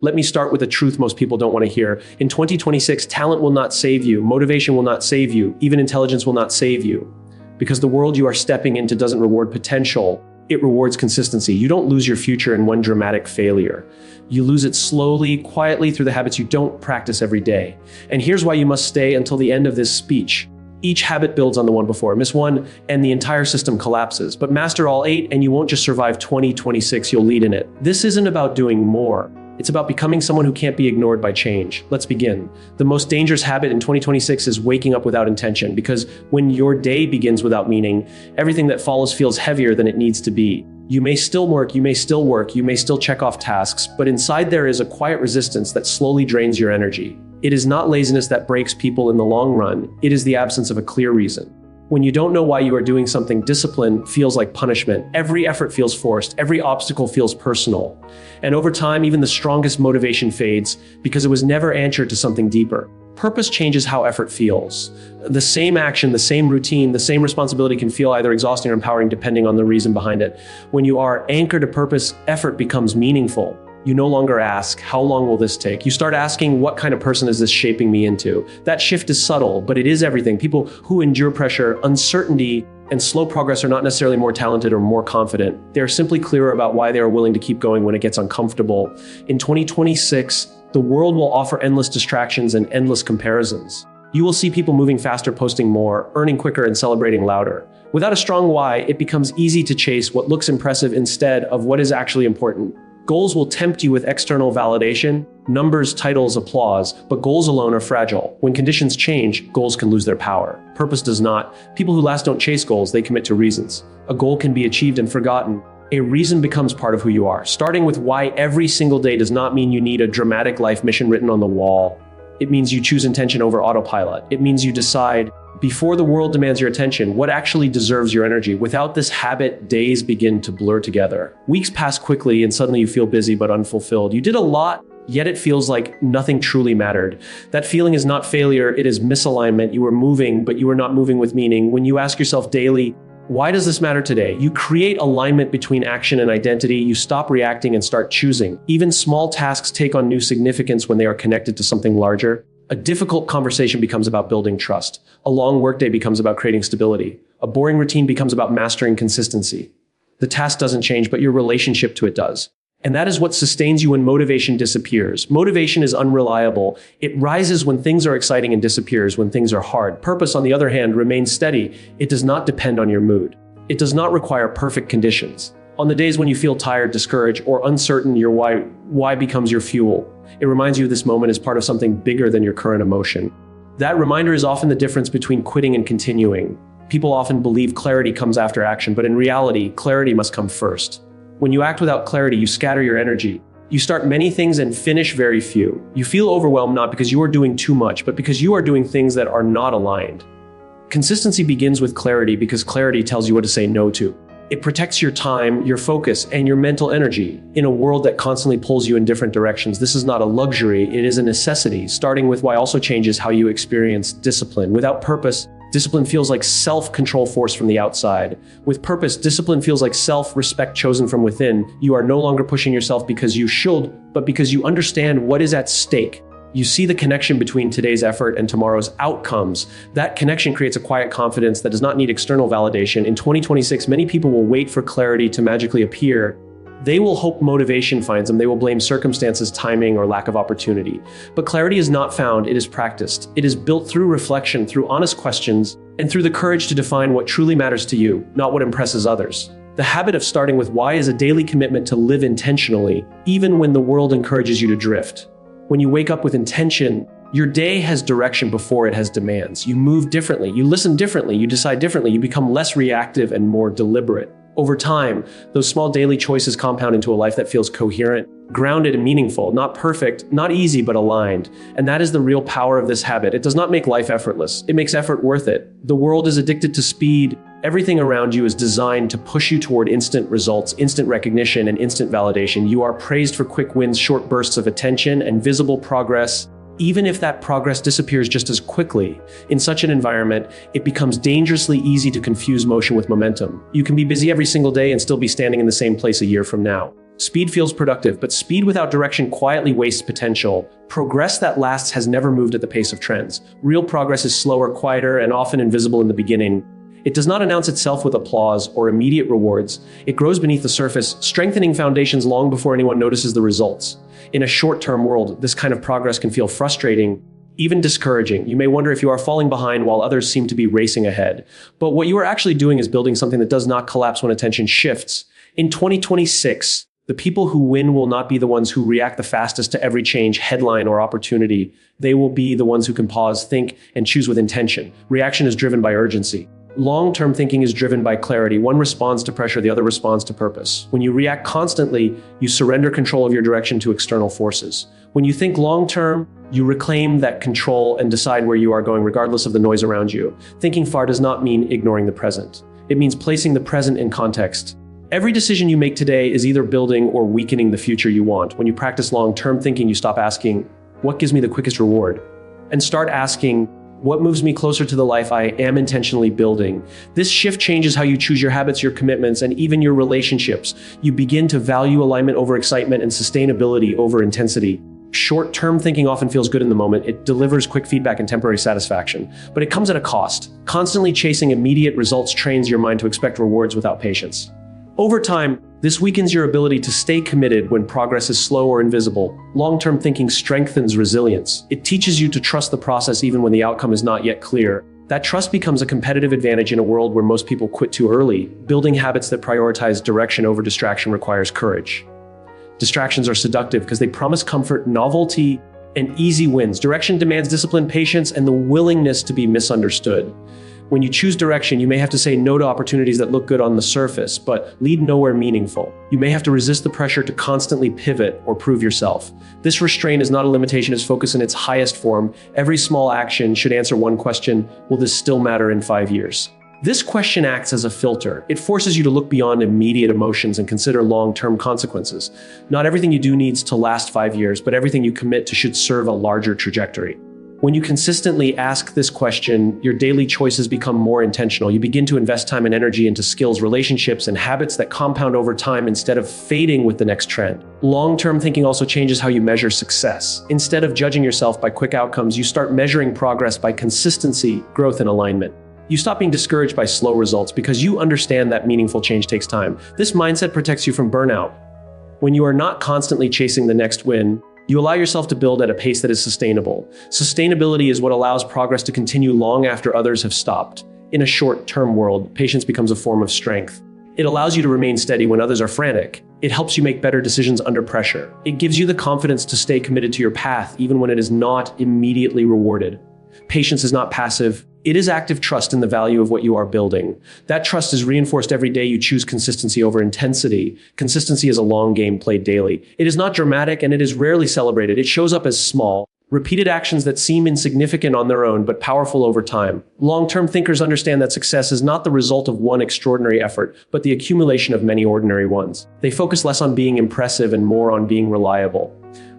Let me start with a truth most people don't want to hear. In 2026, talent will not save you, motivation will not save you, even intelligence will not save you. Because the world you are stepping into doesn't reward potential, it rewards consistency. You don't lose your future in one dramatic failure. You lose it slowly, quietly through the habits you don't practice every day. And here's why you must stay until the end of this speech. Each habit builds on the one before. Miss one, and the entire system collapses. But master all 8, and you won't just survive 2026, you'll lead in it. This isn't about doing more. It's about becoming someone who can't be ignored by change. Let's begin. The most dangerous habit in 2026 is waking up without intention, because when your day begins without meaning, everything that follows feels heavier than it needs to be. You may still work, you may still check off tasks, but inside there is a quiet resistance that slowly drains your energy. It is not laziness that breaks people in the long run. It is the absence of a clear reason. When you don't know why you are doing something, discipline feels like punishment. Every effort feels forced. Every obstacle feels personal. And over time, even the strongest motivation fades because it was never anchored to something deeper. Purpose changes how effort feels. The same action, the same routine, the same responsibility can feel either exhausting or empowering depending on the reason behind it. When you are anchored to purpose, effort becomes meaningful. You no longer ask, how long will this take? You start asking, what kind of person is this shaping me into? That shift is subtle, but it is everything. People who endure pressure, uncertainty, and slow progress are not necessarily more talented or more confident. They are simply clearer about why they are willing to keep going when it gets uncomfortable. In 2026, the world will offer endless distractions and endless comparisons. You will see people moving faster, posting more, earning quicker, and celebrating louder. Without a strong why, it becomes easy to chase what looks impressive instead of what is actually important. Goals will tempt you with external validation, numbers, titles, applause, but goals alone are fragile. When conditions change, goals can lose their power. Purpose does not. People who last don't chase goals, they commit to reasons. A goal can be achieved and forgotten. A reason becomes part of who you are. Starting with why every single day does not mean you need a dramatic life mission written on the wall. It means you choose intention over autopilot. It means you decide, before the world demands your attention, what actually deserves your energy. Without this habit, days begin to blur together. Weeks pass quickly and suddenly you feel busy but unfulfilled. You did a lot, yet it feels like nothing truly mattered. That feeling is not failure, it is misalignment. You were moving, but you were not moving with meaning. When you ask yourself daily, why does this matter today? You create alignment between action and identity. You stop reacting and start choosing. Even small tasks take on new significance when they are connected to something larger. A difficult conversation becomes about building trust. A long workday becomes about creating stability. A boring routine becomes about mastering consistency. The task doesn't change, but your relationship to it does. And that is what sustains you when motivation disappears. Motivation is unreliable. It rises when things are exciting and disappears when things are hard. Purpose, on the other hand, remains steady. It does not depend on your mood. It does not require perfect conditions. On the days when you feel tired, discouraged, or uncertain, your why becomes your fuel. It reminds you this moment is part of something bigger than your current emotion. That reminder is often the difference between quitting and continuing. People often believe clarity comes after action, but in reality, clarity must come first. When you act without clarity, you scatter your energy. You start many things and finish very few. You feel overwhelmed not because you are doing too much, but because you are doing things that are not aligned. Consistency begins with clarity because clarity tells you what to say no to. It protects your time, your focus, and your mental energy. In a world that constantly pulls you in different directions, this is not a luxury, it is a necessity. Starting with why also changes how you experience discipline. Without purpose, discipline feels like self-control forced from the outside. With purpose, discipline feels like self-respect chosen from within. You are no longer pushing yourself because you should, but because you understand what is at stake. You see the connection between today's effort and tomorrow's outcomes. That connection creates a quiet confidence that does not need external validation. In 2026, many people will wait for clarity to magically appear. They will hope motivation finds them. They will blame circumstances, timing, or lack of opportunity. But clarity is not found, it is practiced. It is built through reflection, through honest questions, and through the courage to define what truly matters to you, not what impresses others. The habit of starting with why is a daily commitment to live intentionally, even when the world encourages you to drift. When you wake up with intention, your day has direction before it has demands. You move differently, you listen differently, you decide differently, you become less reactive and more deliberate. Over time, those small daily choices compound into a life that feels coherent, grounded, and meaningful, not perfect, not easy, but aligned. And that is the real power of this habit. It does not make life effortless. It makes effort worth it. The world is addicted to speed. Everything around you is designed to push you toward instant results, instant recognition, and instant validation. You are praised for quick wins, short bursts of attention, and visible progress. Even if that progress disappears just as quickly, in such an environment, it becomes dangerously easy to confuse motion with momentum. You can be busy every single day and still be standing in the same place a year from now. Speed feels productive, but speed without direction quietly wastes potential. Progress that lasts has never moved at the pace of trends. Real progress is slower, quieter, and often invisible in the beginning. It does not announce itself with applause or immediate rewards. It grows beneath the surface, strengthening foundations long before anyone notices the results. In a short-term world, this kind of progress can feel frustrating, even discouraging. You may wonder if you are falling behind while others seem to be racing ahead. But what you are actually doing is building something that does not collapse when attention shifts. In 2026, the people who win will not be the ones who react the fastest to every change, headline, or opportunity. They will be the ones who can pause, think, and choose with intention. Reaction is driven by urgency. Long-term thinking is driven by clarity. One responds to pressure, the other responds to purpose. When you react constantly, you surrender control of your direction to external forces. When you think long-term, you reclaim that control and decide where you are going regardless of the noise around you. Thinking far does not mean ignoring the present. It means placing the present in context. Every decision you make today is either building or weakening the future you want. When you practice long-term thinking, you stop asking, what gives me the quickest reward? And start asking, what moves me closer to the life I am intentionally building? This shift changes how you choose your habits, your commitments, and even your relationships. You begin to value alignment over excitement and sustainability over intensity. Short-term thinking often feels good in the moment. It delivers quick feedback and temporary satisfaction, but it comes at a cost. Constantly chasing immediate results trains your mind to expect rewards without patience. Over time, this weakens your ability to stay committed when progress is slow or invisible. Long-term thinking strengthens resilience. It teaches you to trust the process even when the outcome is not yet clear. That trust becomes a competitive advantage in a world where most people quit too early. Building habits that prioritize direction over distraction requires courage. Distractions are seductive because they promise comfort, novelty, and easy wins. Direction demands discipline, patience, and the willingness to be misunderstood. When you choose direction, you may have to say no to opportunities that look good on the surface, but lead nowhere meaningful. You may have to resist the pressure to constantly pivot or prove yourself. This restraint is not a limitation, it's focus in its highest form. Every small action should answer one question: will this still matter in 5 years? This question acts as a filter. It forces you to look beyond immediate emotions and consider long-term consequences. Not everything you do needs to last 5 years, but everything you commit to should serve a larger trajectory. When you consistently ask this question, your daily choices become more intentional. You begin to invest time and energy into skills, relationships, and habits that compound over time instead of fading with the next trend. Long-term thinking also changes how you measure success. Instead of judging yourself by quick outcomes, you start measuring progress by consistency, growth, and alignment. You stop being discouraged by slow results because you understand that meaningful change takes time. This mindset protects you from burnout. When you are not constantly chasing the next win, you allow yourself to build at a pace that is sustainable. Sustainability is what allows progress to continue long after others have stopped. In a short-term world, patience becomes a form of strength. It allows you to remain steady when others are frantic. It helps you make better decisions under pressure. It gives you the confidence to stay committed to your path even when it is not immediately rewarded. Patience is not passive. It is active trust in the value of what you are building. That trust is reinforced every day you choose consistency over intensity. Consistency is a long game played daily. It is not dramatic and it is rarely celebrated. It shows up as small, repeated actions that seem insignificant on their own but powerful over time. Long-term thinkers understand that success is not the result of one extraordinary effort, but the accumulation of many ordinary ones. They focus less on being impressive and more on being reliable.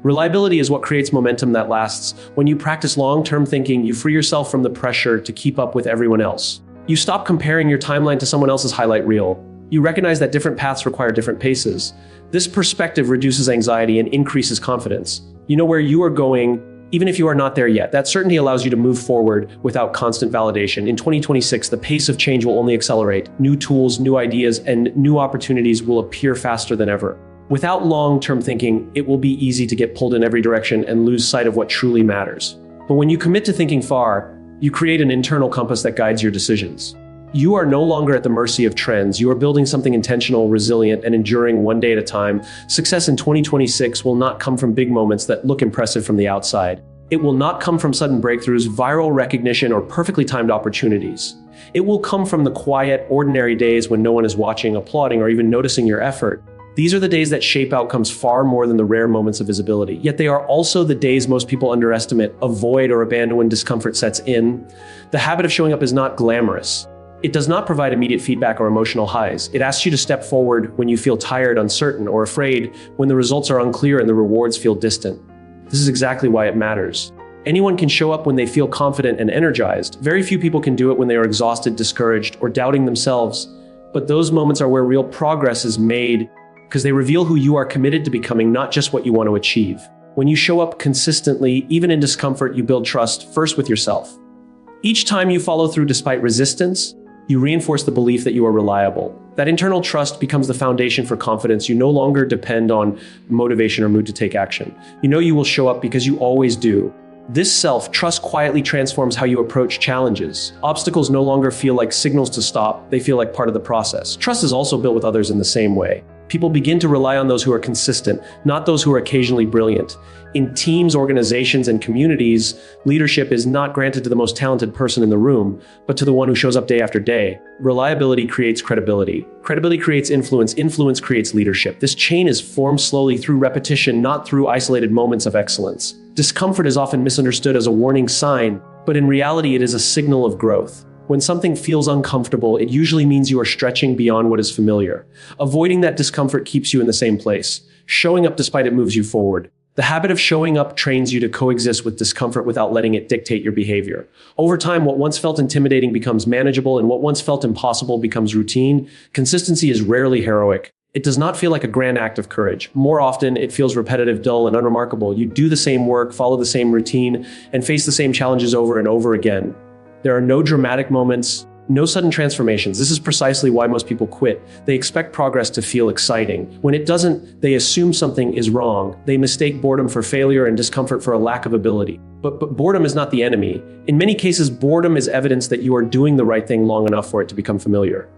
Reliability is what creates momentum that lasts. When you practice long-term thinking, you free yourself from the pressure to keep up with everyone else. You stop comparing your timeline to someone else's highlight reel. You recognize that different paths require different paces. This perspective reduces anxiety and increases confidence. You know where you are going, even if you are not there yet. That certainty allows you to move forward without constant validation. In 2026, the pace of change will only accelerate. New tools, new ideas, and new opportunities will appear faster than ever. Without long-term thinking, it will be easy to get pulled in every direction and lose sight of what truly matters. But when you commit to thinking far, you create an internal compass that guides your decisions. You are no longer at the mercy of trends. You are building something intentional, resilient, and enduring one day at a time. Success in 2026 will not come from big moments that look impressive from the outside. It will not come from sudden breakthroughs, viral recognition, or perfectly timed opportunities. It will come from the quiet, ordinary days when no one is watching, applauding, or even noticing your effort. These are the days that shape outcomes far more than the rare moments of visibility. Yet they are also the days most people underestimate, avoid, or abandon when discomfort sets in. The habit of showing up is not glamorous. It does not provide immediate feedback or emotional highs. It asks you to step forward when you feel tired, uncertain, or afraid, when the results are unclear and the rewards feel distant. This is exactly why it matters. Anyone can show up when they feel confident and energized. Very few people can do it when they are exhausted, discouraged, or doubting themselves. But those moments are where real progress is made. because they reveal who you are committed to becoming, not just what you want to achieve. When you show up consistently, even in discomfort, you build trust first with yourself. Each time you follow through despite resistance, you reinforce the belief that you are reliable. That internal trust becomes the foundation for confidence. You no longer depend on motivation or mood to take action. You know you will show up because you always do. This self-trust quietly transforms how you approach challenges. Obstacles no longer feel like signals to stop, they feel like part of the process. Trust is also built with others in the same way. People begin to rely on those who are consistent, not those who are occasionally brilliant. In teams, organizations, and communities, leadership is not granted to the most talented person in the room, but to the one who shows up day after day. Reliability creates credibility. Credibility creates influence. Influence creates leadership. This chain is formed slowly through repetition, not through isolated moments of excellence. Discomfort is often misunderstood as a warning sign, but in reality, it is a signal of growth. When something feels uncomfortable, it usually means you are stretching beyond what is familiar. Avoiding that discomfort keeps you in the same place. Showing up despite it moves you forward. The habit of showing up trains you to coexist with discomfort without letting it dictate your behavior. Over time, what once felt intimidating becomes manageable, and what once felt impossible becomes routine. Consistency is rarely heroic. It does not feel like a grand act of courage. More often, it feels repetitive, dull, and unremarkable. You do the same work, follow the same routine, and face the same challenges over and over again. There are no dramatic moments, no sudden transformations. This is precisely why most people quit. They expect progress to feel exciting. When it doesn't, they assume something is wrong. They mistake boredom for failure and discomfort for a lack of ability. But boredom is not the enemy. In many cases, boredom is evidence that you are doing the right thing long enough for it to become familiar.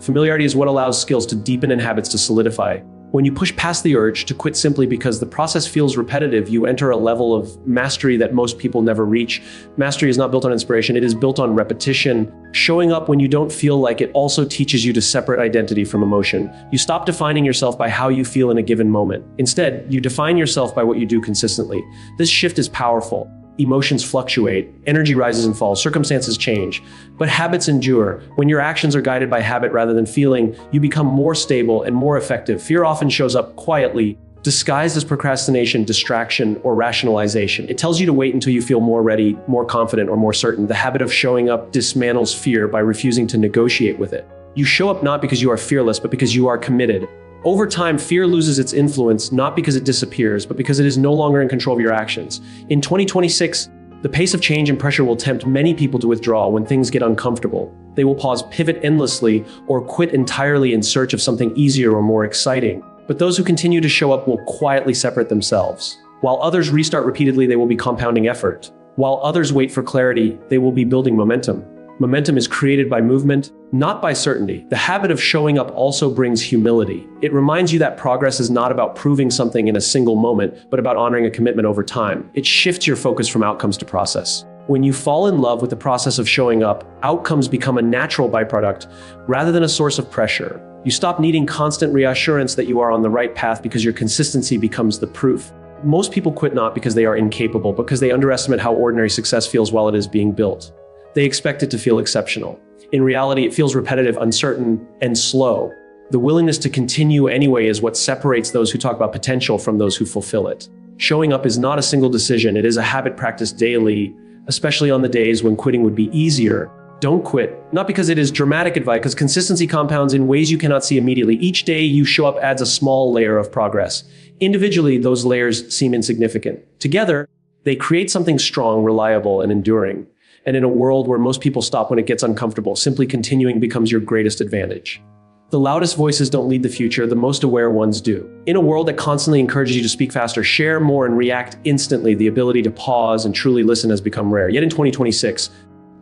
Familiarity is what allows skills to deepen and habits to solidify. When you push past the urge to quit simply because the process feels repetitive, you enter a level of mastery that most people never reach. Mastery is not built on inspiration, it is built on repetition. Showing up when you don't feel like it also teaches you to separate identity from emotion. You stop defining yourself by how you feel in a given moment. Instead, you define yourself by what you do consistently. This shift is powerful. Emotions fluctuate, energy rises and falls, circumstances change, but habits endure. When your actions are guided by habit rather than feeling, you become more stable and more effective. Fear often shows up quietly, disguised as procrastination, distraction, or rationalization. It tells you to wait until you feel more ready, more confident, or more certain. The habit of showing up dismantles fear by refusing to negotiate with it. You show up not because you are fearless, but because you are committed. Over time, fear loses its influence, not because it disappears, but because it is no longer in control of your actions. In 2026, the pace of change and pressure will tempt many people to withdraw when things get uncomfortable. They will pause, pivot endlessly, or quit entirely in search of something easier or more exciting. But those who continue to show up will quietly separate themselves. While others restart repeatedly, they will be compounding effort. While others wait for clarity, they will be building momentum. Momentum is created by movement, not by certainty. The habit of showing up also brings humility. It reminds you that progress is not about proving something in a single moment, but about honoring a commitment over time. It shifts your focus from outcomes to process. When you fall in love with the process of showing up, outcomes become a natural byproduct rather than a source of pressure. You stop needing constant reassurance that you are on the right path because your consistency becomes the proof. Most people quit not because they are incapable, but because they underestimate how ordinary success feels while it is being built. They expect it to feel exceptional. In reality, it feels repetitive, uncertain, and slow. The willingness to continue anyway is what separates those who talk about potential from those who fulfill it. Showing up is not a single decision. It is a habit practiced daily, especially on the days when quitting would be easier. Don't quit. Not because it is dramatic advice, because consistency compounds in ways you cannot see immediately. Each day you show up adds a small layer of progress. Individually, those layers seem insignificant. Together, they create something strong, reliable, and enduring. And in a world where most people stop when it gets uncomfortable, simply continuing becomes your greatest advantage. The loudest voices don't lead the future, the most aware ones do. In a world that constantly encourages you to speak faster, share more, and react instantly, the ability to pause and truly listen has become rare. Yet in 2026,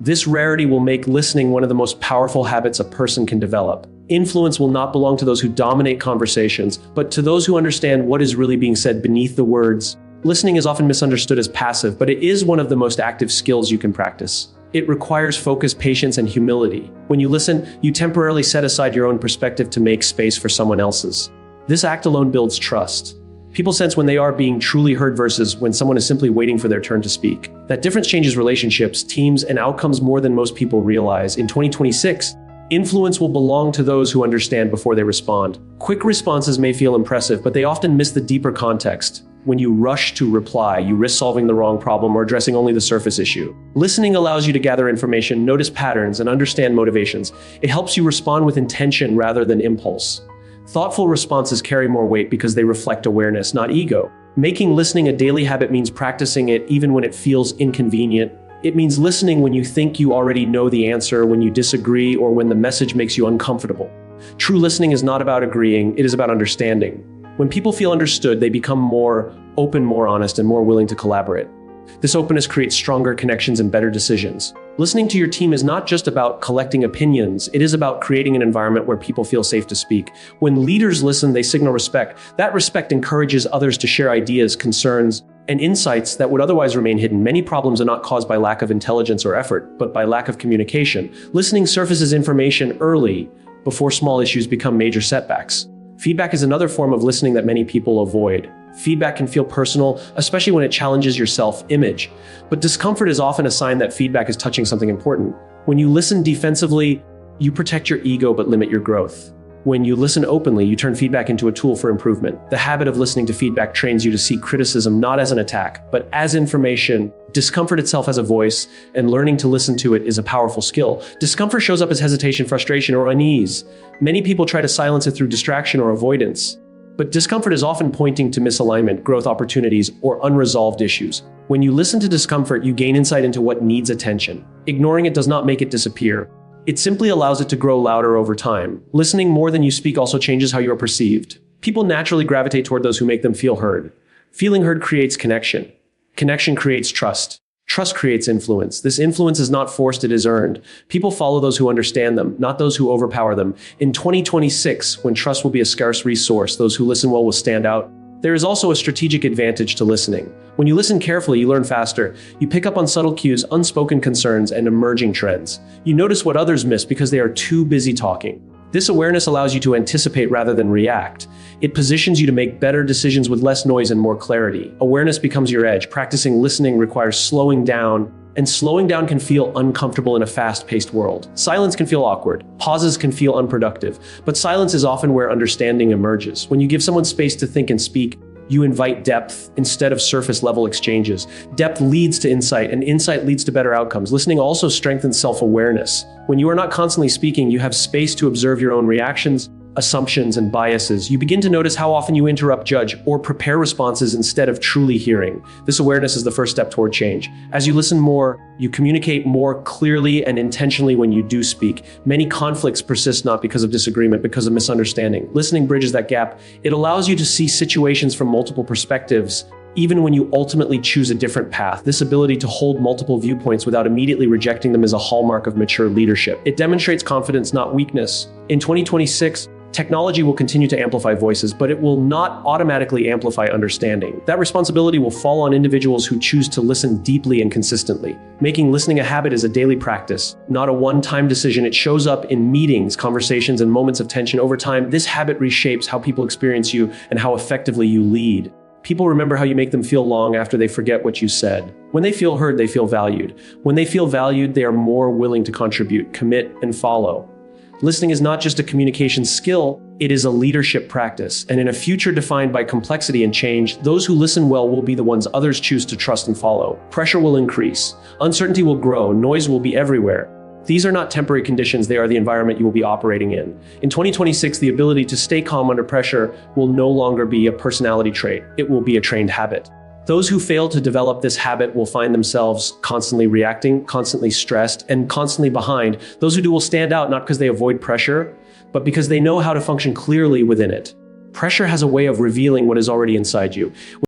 this rarity will make listening one of the most powerful habits a person can develop. Influence will not belong to those who dominate conversations, but to those who understand what is really being said beneath the words. Listening is often misunderstood as passive, but it is one of the most active skills you can practice. It requires focus, patience, and humility. When you listen, you temporarily set aside your own perspective to make space for someone else's. This act alone builds trust. People sense when they are being truly heard versus when someone is simply waiting for their turn to speak. That difference changes relationships, teams, and outcomes more than most people realize. In 2026, influence will belong to those who understand before they respond. Quick responses may feel impressive, but they often miss the deeper context. When you rush to reply, you risk solving the wrong problem or addressing only the surface issue. Listening allows you to gather information, notice patterns, and understand motivations. It helps you respond with intention rather than impulse. Thoughtful responses carry more weight because they reflect awareness, not ego. Making listening a daily habit means practicing it even when it feels inconvenient. It means listening when you think you already know the answer, when you disagree, or when the message makes you uncomfortable. True listening is not about agreeing, it is about understanding. When people feel understood, they become more open, more honest, and more willing to collaborate. This openness creates stronger connections and better decisions. Listening to your team is not just about collecting opinions, it is about creating an environment where people feel safe to speak. When leaders listen, they signal respect. That respect encourages others to share ideas, concerns, and insights that would otherwise remain hidden. Many problems are not caused by lack of intelligence or effort, but by lack of communication. Listening surfaces information early, before small issues become major setbacks. Feedback is another form of listening that many people avoid. Feedback can feel personal, especially when it challenges your self-image. But discomfort is often a sign that feedback is touching something important. When you listen defensively, you protect your ego but limit your growth. When you listen openly, you turn feedback into a tool for improvement. The habit of listening to feedback trains you to see criticism not as an attack, but as information. Discomfort itself has a voice, and learning to listen to it is a powerful skill. Discomfort shows up as hesitation, frustration, or unease. Many people try to silence it through distraction or avoidance. But discomfort is often pointing to misalignment, growth opportunities, or unresolved issues. When you listen to discomfort, you gain insight into what needs attention. Ignoring it does not make it disappear. It simply allows it to grow louder over time. Listening more than you speak also changes how you are perceived. People naturally gravitate toward those who make them feel heard. Feeling heard creates connection. Connection creates trust. Trust creates influence. This influence is not forced, it is earned. People follow those who understand them, not those who overpower them. In 2026, when trust will be a scarce resource, those who listen well will stand out. There is also a strategic advantage to listening. When you listen carefully, you learn faster. You pick up on subtle cues, unspoken concerns, and emerging trends. You notice what others miss because they are too busy talking. This awareness allows you to anticipate rather than react. It positions you to make better decisions with less noise and more clarity. Awareness becomes your edge. Practicing listening requires slowing down, and slowing down can feel uncomfortable in a fast-paced world. Silence can feel awkward. Pauses can feel unproductive. But silence is often where understanding emerges. When you give someone space to think and speak, you invite depth instead of surface-level exchanges. Depth leads to insight, and insight leads to better outcomes. Listening also strengthens self-awareness. When you are not constantly speaking, you have space to observe your own reactions, assumptions, and biases. You begin to notice how often you interrupt, judge, or prepare responses instead of truly hearing. This awareness is the first step toward change. As you listen more, you communicate more clearly and intentionally when you do speak. Many conflicts persist not because of disagreement, because of misunderstanding. Listening bridges that gap. It allows you to see situations from multiple perspectives, even when you ultimately choose a different path. This ability to hold multiple viewpoints without immediately rejecting them is a hallmark of mature leadership. It demonstrates confidence, not weakness. In 2026, technology will continue to amplify voices, but it will not automatically amplify understanding. That responsibility will fall on individuals who choose to listen deeply and consistently. Making listening a habit is a daily practice, not a one-time decision. It shows up in meetings, conversations, and moments of tension. Over time, this habit reshapes how people experience you and how effectively you lead. People remember how you make them feel long after they forget what you said. When they feel heard, they feel valued. When they feel valued, they are more willing to contribute, commit, and follow. Listening is not just a communication skill, it is a leadership practice. And in a future defined by complexity and change, those who listen well will be the ones others choose to trust and follow. Pressure will increase. Uncertainty will grow. Noise will be everywhere. These are not temporary conditions, they are the environment you will be operating in. In 2026, the ability to stay calm under pressure will no longer be a personality trait, it will be a trained habit. Those who fail to develop this habit will find themselves constantly reacting, constantly stressed, and constantly behind. Those who do will stand out not because they avoid pressure, but because they know how to function clearly within it. Pressure has a way of revealing what is already inside you.